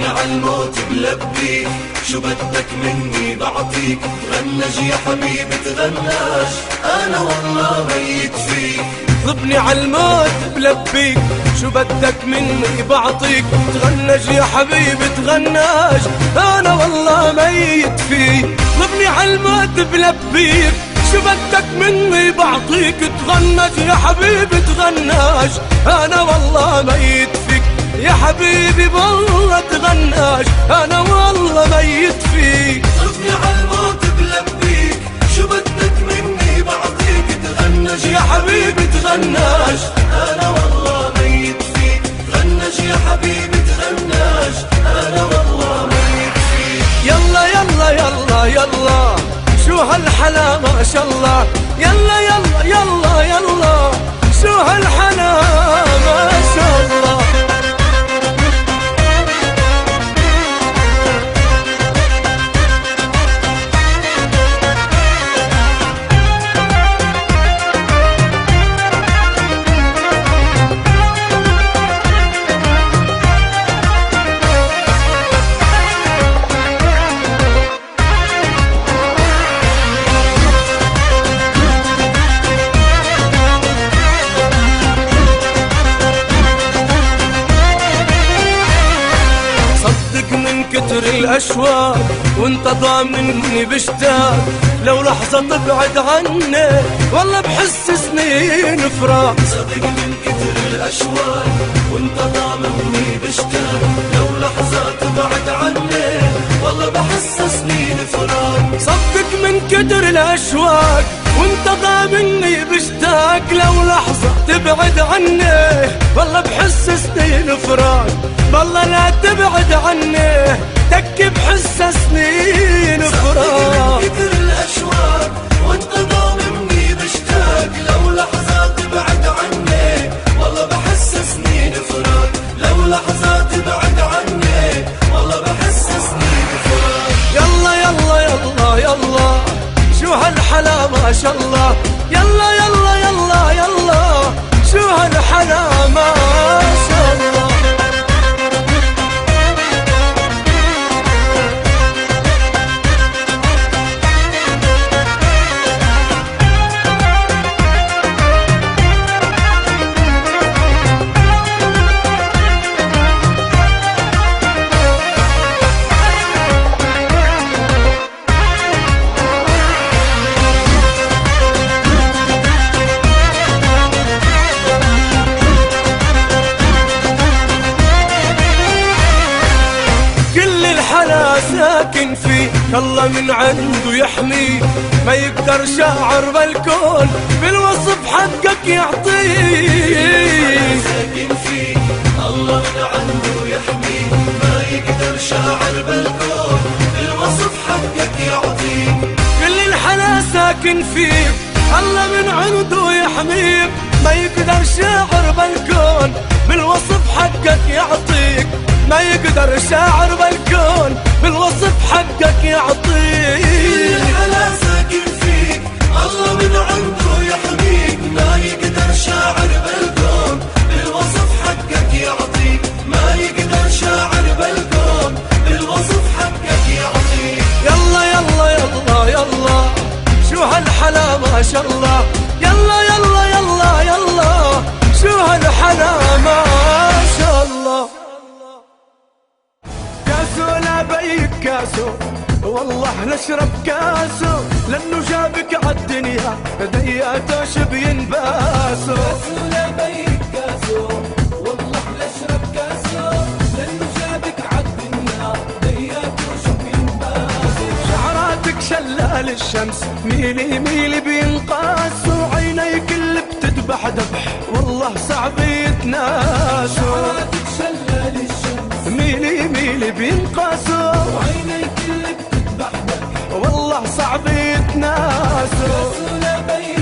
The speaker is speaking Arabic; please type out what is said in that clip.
عالموت بلبيك، شو بدك مني بعطيك، تغنج يا حبيبي تغناش، انا والله ميت فيك. ضبني عالموت بلبيك، شو بدك مني بعطيك، تغنج يا حبيبي تغناش، انا والله ميت فيك. ضبني عالموت بلبيك، شو بدك مني بعطيك، تغنج يا حبيبي تغناش، انا والله ميت فيك. يا حبيبي والله تغناش، انا والله ميت فيك. ضبني عالموت بلبيك، شو بدك مني بعطيك، تغنج يا حبيبي تغناش، انا والله ميت فيك. تغنج يا حبيبي تغناش، انا والله ميت فيك. يلا يلا يلا يلا شو هالحلا ما شاء الله، يلا يلا يلا يلا شو هالحلا ما شاء الله. كتر الأشواق وانت ضامنني بشتاق، لو لحظة تبعد عني والله بحس سنين فراق. صدق من كتر الأشواق وانت ضامنني بشتاق، لو لحظة تبعد عني والله بحس سنين فراق. صدق من كتر الأشواق وانت ضامنني بشتاق، لو لحظة تبعد عني والله بحس سنين فراق. والله لا تبعد عني تكي بحس سنين فراق. صدق من كتر الأشواق وانت ضامنني بشتاق، لو لحظة تبعد عني والله بحس سنين فراق. لو لحظة تبعد عني والله بحس سنين فراق. يلا يلا يلا يلا شو هالحلا ما شاء الله، يلا يلا يلا يلا شو هالحلا ما شاء الله. ساكن فيه الله من عنده يحميه، ما يقدر شاعر بالكون بالوصف حقك يعطيه. ساكن فيه الله من عنده يحميه، ما يقدر شاعر بالكون بالوصف حقك يعطيه. كل الحلا ساكن فيه الله من عنده يحميك، ما يقدر شاعر بالكون بالوصف حقك يعطيك. ما يقدر شاعر بالكون بالوصف حقك يعطيك. الحلا ساكن فيك الله من عنده يحميك، ما يقدر شاعر بالكون بالوصف حقك يعطيك. ما يقدر شاعر بالكون بالوصف حقك يعطيك. يلا يلا يلا يلا شو هالحلا ما شاء الله، يلا يلا يلا يلا شو هالحلا ما شاء الله. كاسو لا بيك كاسو والله نشرب كاسو، لانه جابك عالدنيا دياته شبين باسو. كاسو لا بيك كاسو والله نشرب كاسو، لانه جابك عالدنيا دياته شبين باسو. شعراتك شلال الشمس ميلي ميلي بينقاسو، عينيك اللي بتذبح ذبح والله صعب يتناسو. شعراتك شلال الشمس ميلي ميلي بينقاسو، وعينيك اللي بتذبح ذبح والله صعب يتناسو. كاسو لا بيك